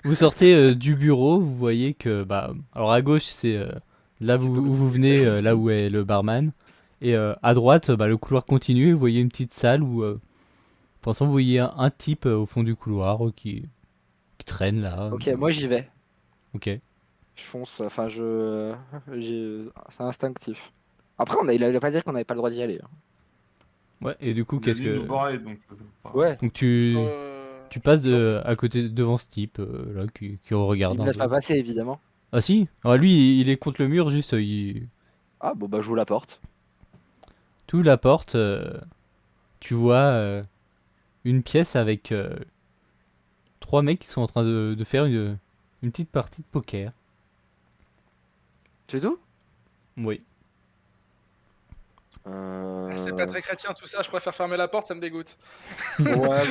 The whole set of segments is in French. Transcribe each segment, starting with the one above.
Vous sortez du bureau, vous voyez que, bah, alors à gauche c'est là C'est où vous venez, là où est le barman, et à droite, bah, le couloir continue. Vous voyez une petite salle où, pour l'instant, vous voyez un type au fond du couloir qui traîne là. Ok, moi j'y vais. Ok. Je fonce. Enfin, c'est instinctif. Après, il allait pas dire qu'on n'avait pas le droit d'y aller, hein. Ouais. Et du coup, Il a qu'est-ce dit de nous que barrer, donc Ouais. donc Je, tu passes je- à côté devant ce type là qui regarde Il me un laisse pas peu. passer, évidemment. Ah si. Alors lui, il est contre le mur, juste Ah, bon, bah, j'ouvre la porte. tu ouvres la porte. Tu vois une pièce avec trois mecs qui sont en train de faire une petite partie de poker. C'est tout? Oui. C'est pas très chrétien tout ça, je préfère fermer la porte, ça me dégoûte. Ouais,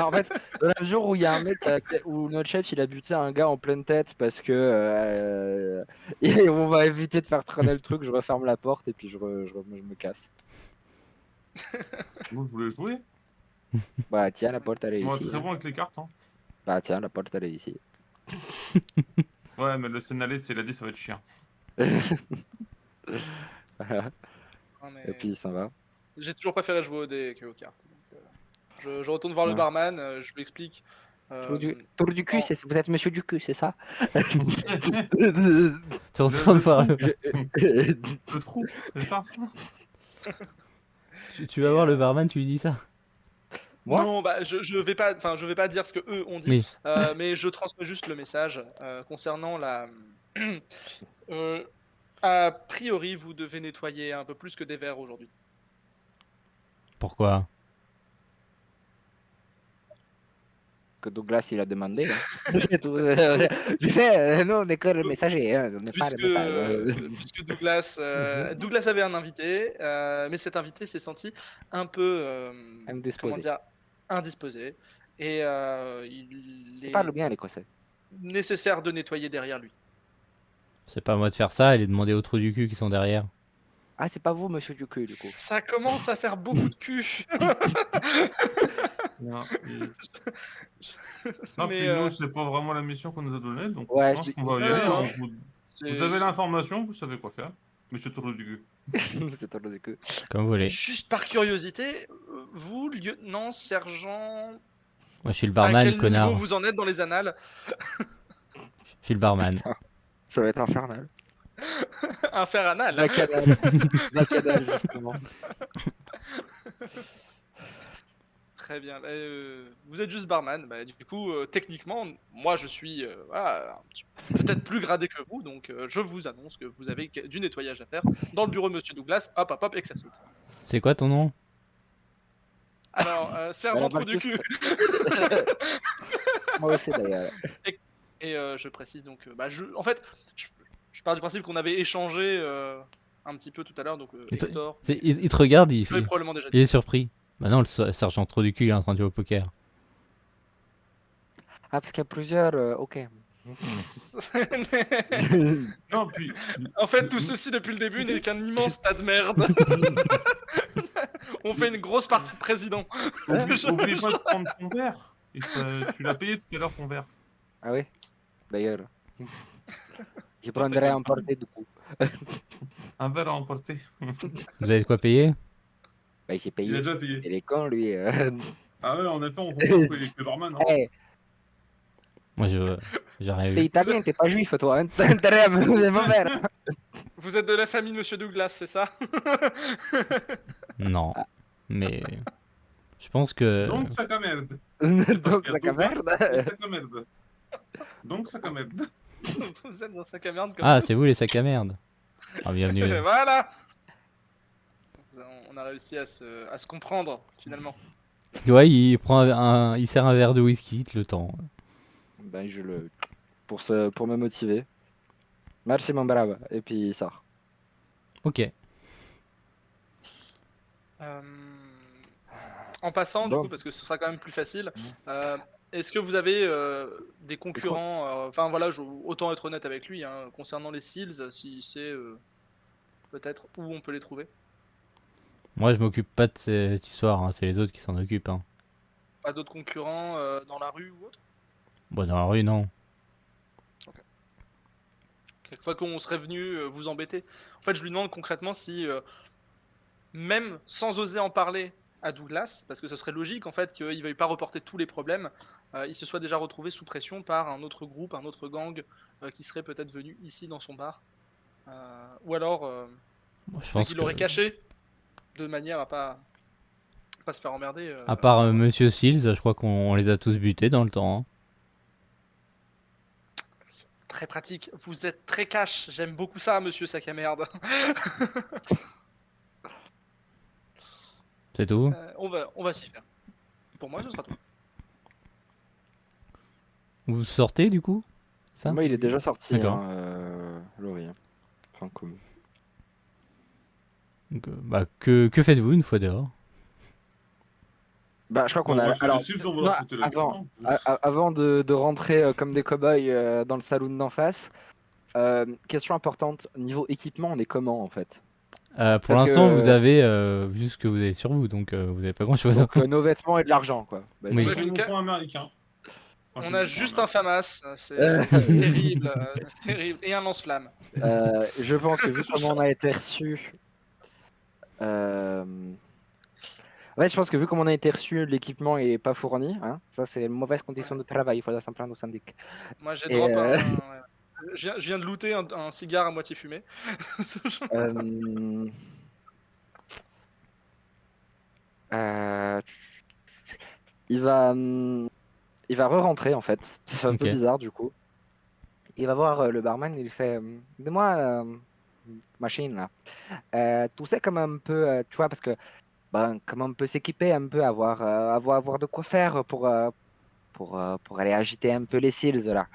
en fait, dans la mesure où il y a un mec, où notre chef il a buté un gars en pleine tête parce que et on va éviter de faire traîner le truc, je referme la porte et puis je me casse. Moi, je voulais jouer. Bah tiens, la porte elle est Moi, ici, très hein. bon avec les cartes. Hein. Bah tiens, la porte elle est ici. Ouais, mais le scénariste, il a dit ça va être chiant. Voilà. Non, mais Et puis ça va. j'ai toujours préféré jouer au dé qu'aux cartes. Donc, je retourne voir le Ouais. barman, je lui explique. Tour du cul, non. vous êtes monsieur du cul, c'est ça? Tu retournes voir trou. le... Le trou, c'est ça. tu vas voir le barman, tu lui dis ça. Moi? Non, bah je vais pas dire ce que eux ont dit, Oui. mais je transmets juste le message concernant la. Euh, a priori, vous devez nettoyer un peu plus que des verres aujourd'hui. Pourquoi? Que Douglas il a demandé, hein. C'est tout. Je sais, nous on est que le messager, hein, on n'est pas le message. Puisque Douglas avait un invité, mais cet invité s'est senti un peu, comment Indisposé. dire, indisposé, et il Il parle est bien l'écossais. nécessaire de nettoyer derrière lui. C'est pas à moi de faire ça, elle est demander aux trous du cul qui sont derrière. Ah, c'est pas vous, monsieur du cul, du coup. Ça commence à faire beaucoup de cul. Non, Mais puis nous, c'est pas vraiment la mission qu'on nous a donnée, donc je Ouais, pense qu'on non, va y aller. non, Hein. Vous avez l'information, vous savez quoi faire. Monsieur Tourle du cul. c'est tout du cul. Comme vous voulez. juste par curiosité, vous, lieutenant, sergent, Moi je suis le à barman, quel niveau connard. vous en êtes dans les annales? Je suis le barman. Ça va être infernal. Infernal. Bacchanal. Bacchanal, justement. Très bien. Vous êtes juste barman. Bah, du coup, techniquement, moi, je suis voilà, peut-être plus gradé que vous, donc je vous annonce que vous avez du nettoyage à faire dans le bureau de Monsieur Douglas. Hop, hop, hop, et que ça saute. C'est quoi ton nom? Alors, sergent Trou du cul. Moi aussi, d'ailleurs. Et je précise donc, en fait, je pars du principe qu'on avait échangé un petit peu tout à l'heure, donc Hector. Il te regarde, Je l'avais probablement déjà il dit. est surpris. Bah non, le sergent trop du cul, il est en train de jouer au poker. Ah, parce qu'il y a plusieurs. Ok. Non, puis. En fait, tout ceci depuis le début n'est qu'un immense tas de merde. On fait une grosse partie de président. Oublie pas de prendre ton verre. Tu l'as payé tout à l'heure ton verre. Ah oui, d'ailleurs. Je prendrai un porté du coup. Un verre à emporter. Vous avez de quoi payer? Bah, il s'est payé. Il a déjà payé. Il est con, lui. Ah ouais, en effet, on comprend que le barman. Hein. Hey, Moi j'ai rien t'es vu. italien, t'es pas juif, toi. Hein. T'as intérêt à me donner mon verre. Vous êtes de la famille Monsieur Douglas, c'est ça? Non. Mais je pense que... Donc sac à merde. Donc, Parce ça qu'il y a merde. Douglas, sac à merde. Donc sac à merde. Vous êtes un sac à merde comme Ah, nous. c'est vous les sacs à merde. Ah, bienvenue. Voilà. On a réussi à se comprendre finalement. Ouais, il sert un verre de whisky, il te le temps. Ben, je le. Pour me motiver. Merci, mon brave. Et puis, il sort. Ok. En passant, du Bon. coup, parce que ce sera quand même plus facile, est-ce que vous avez des concurrents enfin voilà, autant être honnête avec lui, hein, concernant les Seals, si c'est peut-être où on peut les trouver. Moi je m'occupe pas de cette histoire, hein, c'est les autres qui s'en occupent. Hein. Pas d'autres concurrents dans la rue ou autre? Bon, dans la rue, non. Quelquefois qu'on serait venu vous embêter. En fait, je lui demande concrètement si, même sans oser en parler à Douglas, parce que ce serait logique en fait qu'il ne veuille pas reporter tous les problèmes, il se soit déjà retrouvé sous pression par un autre groupe, un autre gang qui serait peut-être venu ici dans son bar. Ou alors, Moi, je peut-être pense qu'il que, l'aurait caché de manière à pas se faire emmerder. à part Voilà. Monsieur Seals, je crois qu'on les a tous butés dans le temps, hein. Très pratique. Vous êtes très cash. J'aime beaucoup ça, monsieur sac à merde. C'est tout. On va s'y faire. Pour moi, ce sera tout. Vous sortez du coup? Ça? Moi, il est déjà sorti, D'accord. hein, Laurie. Hein. Enfin, comme... Donc, bah, que faites-vous une fois dehors? Bah, je crois qu'on Bon, a. moi, je Alors, suis sans non, vouloir péter la gueule. avant, Hein. avant de rentrer comme des cow-boys dans le saloon d'en face, question importante, niveau équipement, on est comment en fait? Pour Parce l'instant, vous que avez juste ce que vous avez sur vous, donc vous avez pas grand-chose. donc nos vêtements et de l'argent quoi. Oui. Moi, Ouais, j'ai j'ai une mon ca- point américain. Enfin, On j'ai a mon point juste un américain. FAMAS. C'est Euh, terrible. Terrible. Et un lance-flamme. je pense que vu comment on a été reçu, euh, ouais, je pense que vu comment on a été reçu, l'équipement est pas fourni. Hein. Ça, c'est une mauvaise condition Ouais. de travail. Il faudra s'en plaindre au syndic. Moi, j'ai Et drop un. Ouais. Je viens de looter un cigare à moitié fumé. euh, euh, il va, il va re-rentrer en fait. C'est un peu Ok. bizarre du coup. Il va voir le barman, il lui fait dis-moi, machine là, tu sais comment un peu, tu vois, parce que ben, comment on peut s'équiper un peu, avoir de quoi faire pour aller agiter un peu les seals là.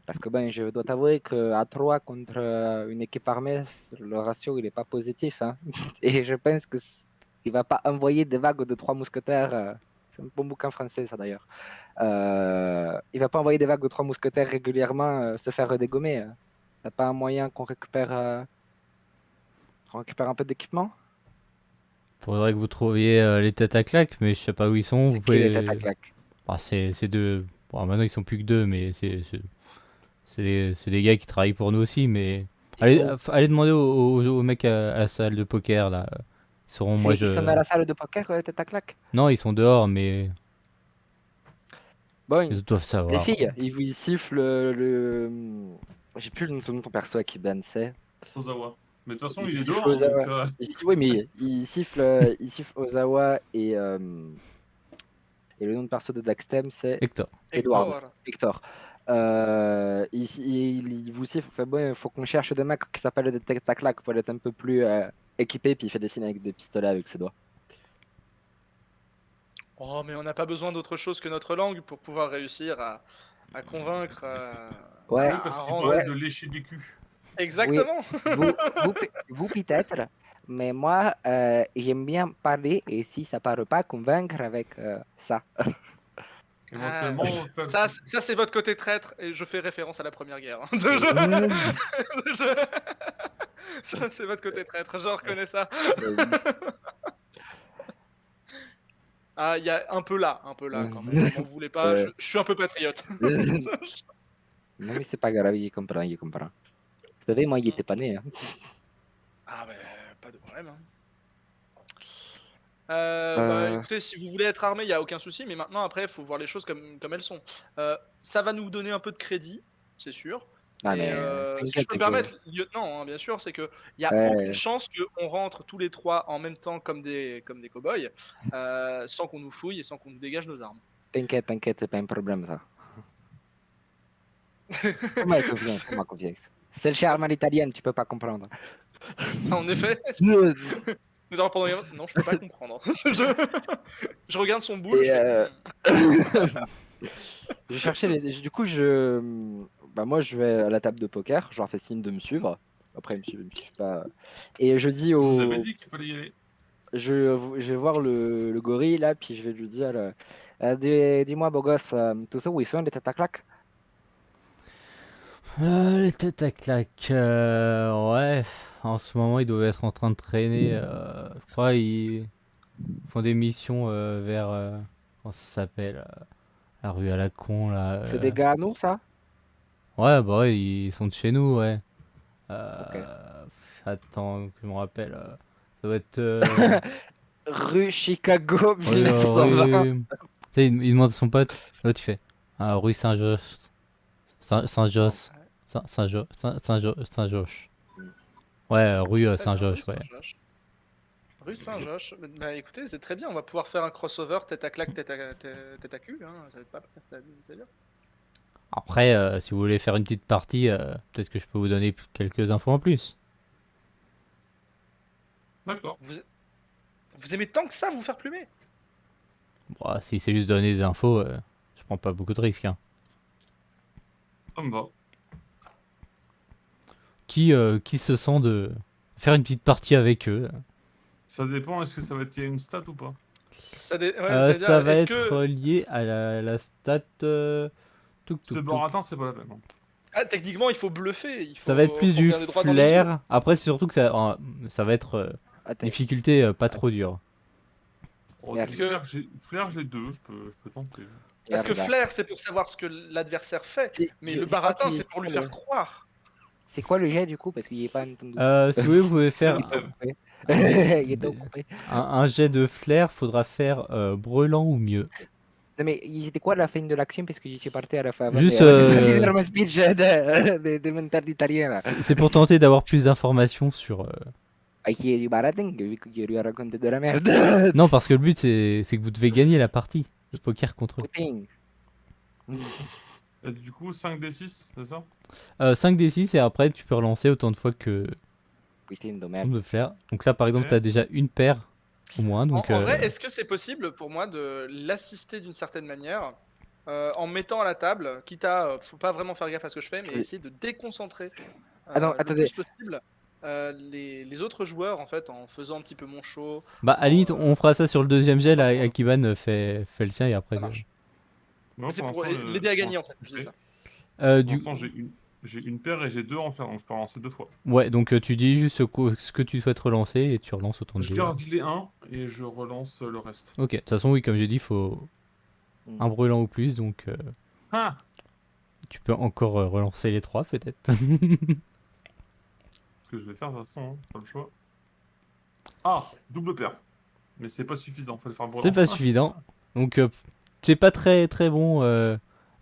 Parce que ben, je dois t'avouer qu'à 3 contre une équipe armée, le ratio il est pas positif. Hein. Et je pense que il va pas envoyer des vagues de 3 mousquetaires. C'est un bon bouquin français ça d'ailleurs. Il va pas envoyer des vagues de 3 mousquetaires régulièrement se faire dégommer. T'as pas un moyen qu'on récupère un peu d'équipement? Faudrait que vous trouviez les têtes à claques, mais je sais pas où ils sont. Vous C'est qui les têtes à pouvez. claque? Ah, c'est deux. Bon, maintenant ils sont plus que deux, mais c'est des gars qui travaillent pour nous aussi. Mais Ils sont allez, où? allez demander aux mecs à la salle de poker là. Ils seront. Moi Ils sont je. dans la salle de poker, les têtes à claque? Non, ils sont dehors, mais Bon, ils doivent les savoir. filles, ils sifflent j'ai plus le nom de ton perso à qui Ben c'est. Ozawa. Mais de toute façon, Ils il est sifflent dehors, hein, donc. Ozawa. Oui, mais ils sifflent Ozawa et le nom de perso de Daxtem, c'est Hector. Edward. Hector. Hector. Il vous siffle, il fait bon, il faut qu'on cherche des mecs qui s'appellent des têtes à claque pour être un peu plus équipés, puis il fait des signes avec des pistolets avec ses doigts. Oh, mais on n'a pas besoin d'autre chose que notre langue pour pouvoir réussir à convaincre Ouais, Oui, parce un qu'il rang. paraît ouais, de lécher des culs. oui, Exactement. vous peut-être, mais moi, j'aime bien parler et si ça parle pas, convaincre avec ça. Éventuellement, Ça c'est votre côté traître et je fais référence à la Première Guerre. Ça, c'est votre côté traître, je reconnais ça. Ah, il y a un peu là quand même. M'en voulez pas, je suis un peu patriote. Non, mais c'est pas grave, il comprend, il comprend. Vous savez, moi, il était pas né. Hein. Ah, bah, pas de problème. Hein. Bah, Euh, écoutez, si vous voulez être armé, il n'y a aucun souci, mais maintenant, après, il faut voir les choses comme elles sont. Ça va nous donner un peu de crédit, c'est sûr. non, Mais mais si je t'inquiète peux me que. permettre, lieutenant, hein, bien sûr, c'est qu'il n'y a aucune Euh, chance qu'on rentre tous les trois en même temps comme des cow-boys, sans qu'on nous fouille et sans qu'on nous dégage nos armes. T'inquiète, c'est pas un problème, ça. Fais-moi confiance, fais-moi confiance. C'est le charme à l'italienne, tu peux pas comprendre. En effet, genre pendant non, je peux pas comprendre. je regarde son boule, Et, je fais. je cherchais du coup, bah, moi, je vais à la table de poker, je leur fais signe de me suivre. Après, ils me suivent pas. Et je dis je vous avais au. dit qu'il fallait y aller. Je vais voir le gorille là, puis je vais lui dire dis-moi, beau gosse, tout ça, où ils sont les têtes à claque? Les têtes à claques. Ouais. En ce moment, ils doivent être en train de traîner. Je crois ils font des missions vers. Comment ça s'appelle La rue à la con là. C'est des gars à nous, ça? Ouais, bah ouais, ils sont de chez nous, ouais. Ok. Attends, que je me rappelle. Ça doit être. Rue Chicago Rue, 1920. rue. Tu sais, il demande à son pote. L'autre, il fait. Ah, rue Saint-Josse. Saint-Josse. Saint-Joche. Ouais, rue Très bien, rue Saint-Joche, ouais. Saint-Joche. Rue Saint-Joche. Bah écoutez, c'est très bien, on va pouvoir faire un crossover tête à claque, tête à cul, hein. Ça va être pas mal, ça va être bien. Après, si vous voulez faire une petite partie, peut-être que je peux vous donner quelques infos en plus. D'accord, Vous aimez tant que ça vous faire plumer? Bon, si c'est juste donner des infos, je prends pas beaucoup de risques, hein. ça me va. Qui se sent de faire une petite partie avec eux? Ça dépend, est-ce que ça va être lié à une stat ou pas? Ouais, j'allais dire, Ça va est-ce être que... lié à la stat. Touk C'est touk touk. baratin, c'est pas la peine. Hein. Ah, techniquement, il faut bluffer, Ça va être plus faut du regarder droit dans les yeux. flair. Après, c'est surtout que ça va être Attends. difficulté pas trop dure. Oh, Merde. du Est-ce que- flair, j'ai deux, je peux tenter. Parce que Merde. flair, c'est pour savoir ce que l'adversaire fait, mais le C'est quoi baratin, qui- c'est pour lui le- faire croire. C'est quoi le jet du coup? Parce qu'il est pas entendu. Si vous voulez, vous pouvez faire Il est occupé. un, Il était occupé. un jet de flair. Faudra faire brûlant ou mieux. Non mais c'était quoi la fin de l'action? Parce que j'y suis parti à la fin. Juste, Finir mon speech de mental italien là. C'est pour tenter d'avoir plus d'informations sur. Ah, qui est du baratin, vu que je lui ai raconté de la merde. Non, parce que le but c'est que vous devez gagner la partie de poker contre eux. Putain. Et du coup, 5d6, c'est ça? 5d6 et après tu peux relancer autant de fois que Putain de nombre merde. de flair. Donc là par exemple Ok. tu as déjà une paire au moins. Donc, En vrai, est-ce que c'est possible pour moi de l'assister d'une certaine manière en me mettant à la table, quitte à faut pas vraiment faire gaffe à ce que je fais, mais Oui. essayer de déconcentrer Ah non, le attendez. plus possible les autres joueurs en fait en faisant un petit peu mon show. bah à la limite on fera ça sur le deuxième jet là. Attends. Akiban fait le sien et après. Ça marche. Moi, Mais c'est pour l'instant, l'aider à gagner en pour fait, je l'instant, dis ça. Pour Du l'instant, j'ai une paire et j'ai deux en fer, donc je peux relancer deux fois. ouais donc tu dis juste ce que tu souhaites relancer et tu relances autant de Je dés. garde les 1 et je relance le reste. Ok. De toute façon oui comme j'ai dit faut un brûlant ou plus donc Ah! tu peux encore relancer les 3 peut-être. Ce que je vais faire de toute façon, hein, pas le choix. Ah! Double paire. Mais c'est pas suffisant, faut le faire brûlant. C'est pas suffisant. Donc c'est pas très très bon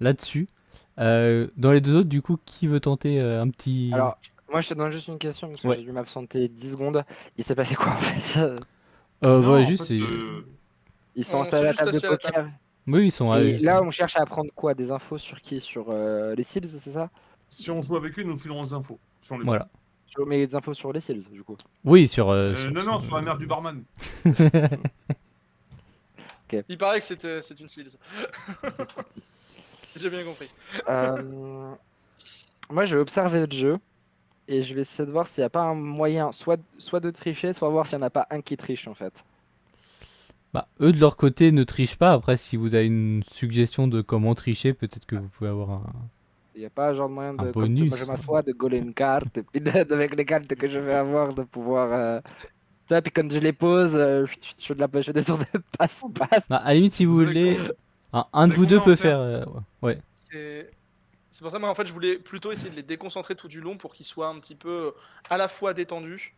là-dessus. Dans les deux autres, du coup, qui veut tenter un petit. Alors, moi je te demande juste une question parce que Ouais. j'ai dû m'absenter 10 secondes. Il s'est passé quoi en fait? Non, ouais, en juste. fait, Ils sont On installés à la s'est table juste de assis à la poker. Oui, ils sont. Et là, on cherche à apprendre quoi? Des infos sur qui? Sur les Seals, c'est ça? si on joue avec eux, ils nous fileront des infos. Si on les Voilà. Mais des infos sur les Seals, du coup. Oui, sur. non, sur la mère du barman. Il paraît que c'est une Seals. Si j'ai bien compris. Moi, je vais observer le jeu et je vais essayer de voir s'il n'y a pas un moyen, soit de tricher, soit voir s'il n'y en a pas un qui triche en fait. Bah, eux de leur côté ne trichent pas. Après, si vous avez une suggestion de comment tricher, peut-être que vous pouvez avoir un. Il n'y a pas un genre de moyen Un de, quand bonus. je m'assois, de gauler une carte et puis avec les cartes que je vais avoir, de pouvoir. Tu vois, puis quand je les pose, je fais des tours de passe-passe. Bah, à la limite, si vous Vous avez voulez, un de avez vous deux combien en peut fer faire. Ouais. C'est pour ça, moi, en fait, je voulais plutôt essayer de les déconcentrer tout du long pour qu'ils soient un petit peu à la fois détendus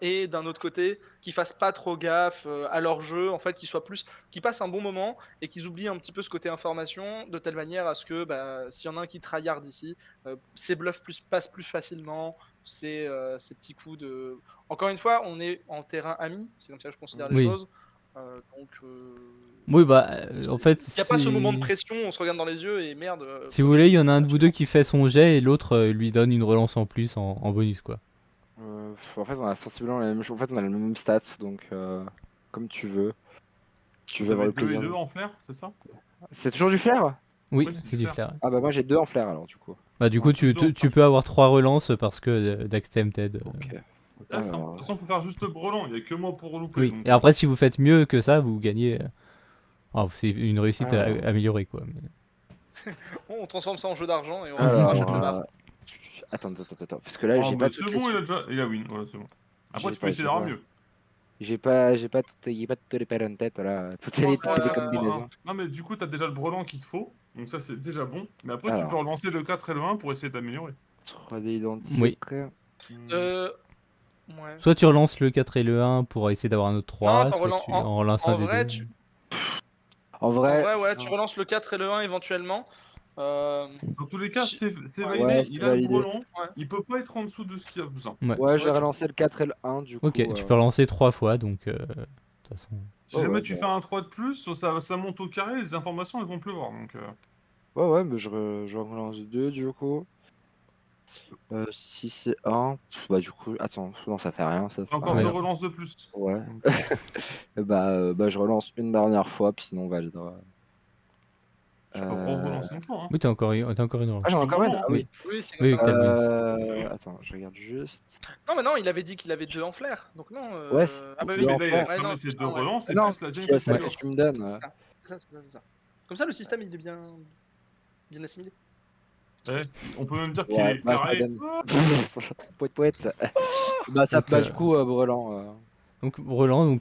et d'un autre côté, qu'ils fassent pas trop gaffe à leur jeu, en fait, qu'ils passent un bon moment et qu'ils oublient un petit peu ce côté information de telle manière à ce que bah, s'il y en a un qui tryhard ici, ses bluffs passent plus facilement, ces petits coups de. Encore une fois, on est en terrain ami, c'est comme ça que je considère les Oui. choses. Oui, bah, en fait. Il n'y a pas ce moment de pression, on se regarde dans les yeux et merde. Si vous voulez, il y en a un de vous deux qui fait son jet et l'autre lui donne une relance en plus en bonus, quoi. En fait, on a sensiblement la même chose. En fait, on a le même stats, donc comme tu veux. Tu Vous veux avoir avez le 2 et plaisir. 2 en flair, c'est ça? C'est toujours du flair? Oui, Ouais, c'est c'est du du flair. Ah bah moi j'ai 2 en flair alors du coup. Bah, du Ouais, coup, tous les deux, tu peux avoir 3 relances parce que d'Axtempted. Ok. De toute façon, faut faire juste le brelan, il n'y a que moi pour relouper. Oui, donc, et après, si vous faites mieux que ça, vous gagnez. C'est une réussite Ah. améliorée, quoi. On transforme ça en jeu d'argent et on Alors, rachète le bar. attends, parce que là j'ai pas c'est toutes bon, les... il a win, voilà, c'est bon. Après, J'ai tu peux pas- essayer j'ai d'avoir pas- mieux. J'ai pas toutes les paires en tête là, toutes les Euh, combinaisons. Non, mais du coup, t'as déjà le brelan qu'il te faut. Donc ça, c'est déjà bon. Mais après, tu Alors. peux relancer le 4 et le 1 pour essayer d'améliorer. 3D identique. Oui. Ouais. Soit tu relances le 4 et le 1 pour essayer d'avoir un autre 3, t'en soit relances- tu en relances en un des vrai, deux. tu- En En vrai, vrai, ouais, tu relances le 4 et le 1 éventuellement. Dans tous les cas, Si- c'est ouais. validé. Ouais, Il c'est a le validé. brelan. Ouais. Il peut pas être en dessous de ce qu'il a besoin. Ouais. Ouais, je vais Ouais, tu- relancer le 4 et le 1 du coup. Ok, tu peux relancer 3 fois, donc de toute façon. Si Oh, jamais ouais, tu bah. fais un 3 de plus, ça monte au carré, les informations elles vont pleuvoir. Donc, Ouais, mais je relance 2 du coup. Si c'est 1, bah du coup, attends, non, ça fait rien, ça. t'as c'est encore pas deux Ouais. grave. relances de plus. Ouais. Donc, Bah, je relance une dernière fois, puis sinon on validera. tu peux relancer une fois. Hein. Oui, t'as encore une relance. Ah, j'en ai encore une? Vraiment, Ah Oui. oui. Oui, c'est comme Oui, ça. que t'as mis. Attends, je regarde juste. Non, mais non, il avait dit qu'il avait 2 en flair. Donc non. Ouais, c'est Ah bah Oui, oui, mais en là, il a faire. ouais, non, cramé ses c'est deux ça, ouais. relances et Non, plus la si deuxième c'est la Ouais. que passe tu me donnes. C'est ça. Comme ça, le système, il est bien assimilé. Ouais, on peut même dire qu'il Ouais, est bah ça carré. donne. Poète. Bah, ça, Donc, bah du coup, Brelan. Donc Roland,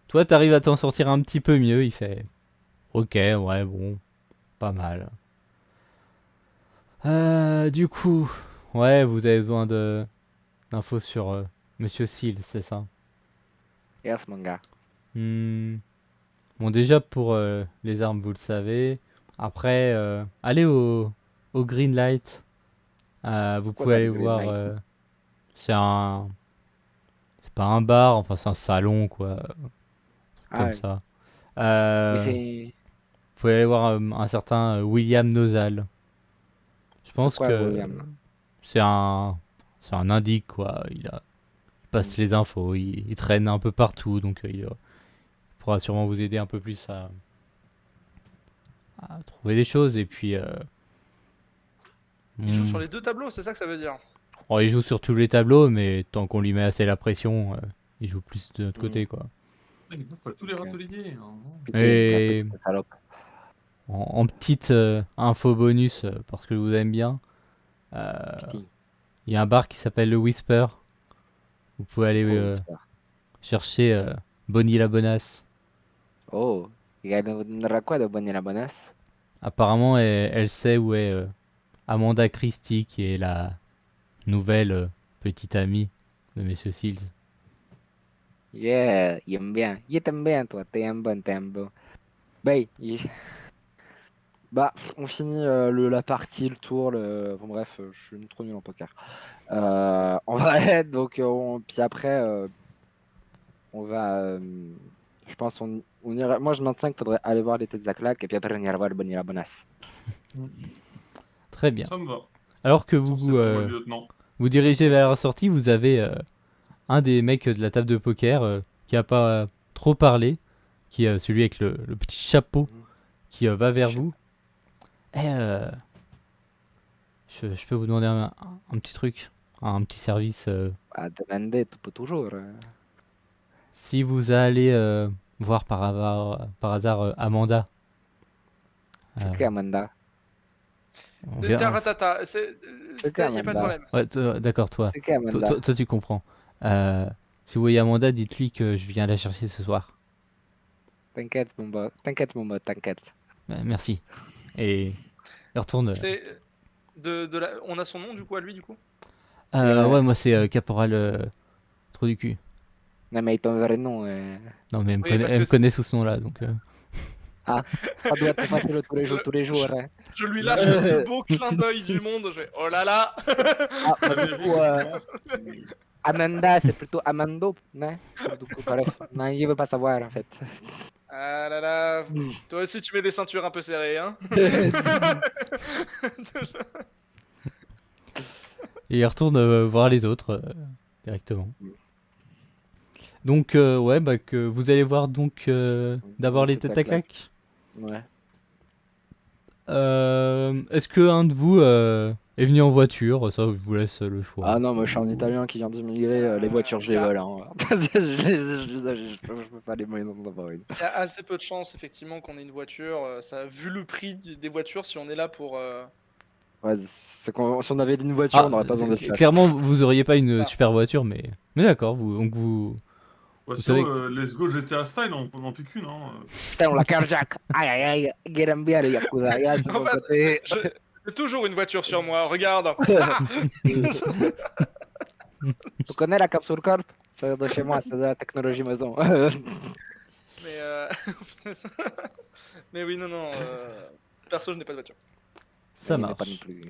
toi t'arrives à t'en sortir un petit peu mieux, il fait ok, ouais, bon, pas mal. Du coup, ouais, vous avez besoin d'infos sur Monsieur Seal, c'est ça. Yes, mon gars. Hmm, Bon, déjà pour les armes, vous le savez. Après, allez au Green Light. Vous quoi pouvez ça, aller le Green voir. Light C'est un. C'est pas un bar, enfin c'est un salon, quoi. Un truc Ah, comme ouais. ça. Mais Vous pouvez aller voir un certain William Nozal. Je c'est pense quoi, que William? c'est un indique, quoi. Il passe les infos, il traîne un peu partout, donc il pourra sûrement vous aider un peu plus à trouver des choses. Et puis, Il joue sur hmm, les 2 tableaux, c'est ça que ça veut dire. bon, il joue sur tous les tableaux, mais tant qu'on lui met assez la pression, il joue plus de notre côté, quoi. Il bouffe à tous les Ok. râteliers. Hein. Putain, la Et petite salope. en petite info bonus, parce que je vous aime bien, euh, Putain. il y a un bar qui s'appelle le Whisper. Vous pouvez aller Oh, super. chercher Bonnie la Bonasse. Oh, il gagnera quoi de Bonnie la Bonasse? Apparemment, elle sait où est Amanda Christie, qui est la nouvelle petite amie de Monsieur Seals. Yeah, il aime bien. Il t'aime bien, toi. T'es un bon, t'es un bon. Bah, bah, on finit la partie, le tour, Bon, bref, je suis trop nul en poker. On va être, donc, puis après, on va, je pense, on ira. Moi, je maintiens qu'il faudrait aller voir les têtes à claques, et puis après, on ira voir le Bonnie la Bonasse. Très bien. Ça me va. Alors que C'est vous vraiment le lieutenant. vous dirigez vers la sortie, vous avez un des mecs de la table de poker qui a pas trop parlé, qui est celui avec le petit chapeau, qui va vers vous. Et je peux vous demander un petit truc, un petit service. À demander, tu peux toujours. Si vous allez voir par hasard Amanda, C'est euh, qui, Amanda? on verra- Taratata, C'est qui, il n'y a pas de Amanda? problème. Ouais, d'accord, toi. C'est qui, Amanda? Toi, tu comprends. Si vous voyez Amanda, dites-lui que je viens la chercher ce soir. T'inquiète, mon bot. T'inquiète, mon bot, t'inquiète. Merci. Et il retourne. C'est On a son nom du coup à lui du coup. Ouais, moi c'est Caporal Trou du cul. Non, mais ton vrai nom. Non, mais Oui, parce elle que me connaît sous ce nom-là, donc. Ça doit être facile tous les jours. Hein. Je lui lâche le plus beau clin d'œil du monde. Je fais oh là là. Ah, bah, du coup, Amanda, c'est plutôt Amando, non? Du coup, bref, non, il veut pas savoir en fait. Ah là là. Toi aussi tu mets des ceintures un peu serrées hein. Et il retourne voir les autres directement. Donc, ouais, bah, que vous allez voir donc d'abord les têtes à claques. Ouais. Est-ce que un de vous est venu en voiture? Ça, je vous laisse le choix. Ah non, moi je suis un Italien qui vient d'immigrer, les voitures je les vole. Hein. je peux pas les moyens d'en avoir une. Il y a assez peu de chances effectivement qu'on ait une voiture. Ça, vu le prix des voitures, si on est là pour. Ouais, si on avait une voiture, on n'aurait pas besoin de se clairement, faire. vous auriez pas une Ça. super voiture, mais d'accord, donc Ouais, Vous sinon, savez Let's Go GTA Style, on n'en pique une, hein. Putain, on la carjack. Aïe aïe aïe. Get him bien, les Yakuza. Regarde, c'est En mon fait, côté. J'ai toujours une voiture sur moi, regarde. Ah Tu connais la capsule Corp? C'est de chez moi, c'est de la technologie maison. mais, mais oui, non, non. Perso, je n'ai pas de voiture. Ça Il n'est pas non marche. plus.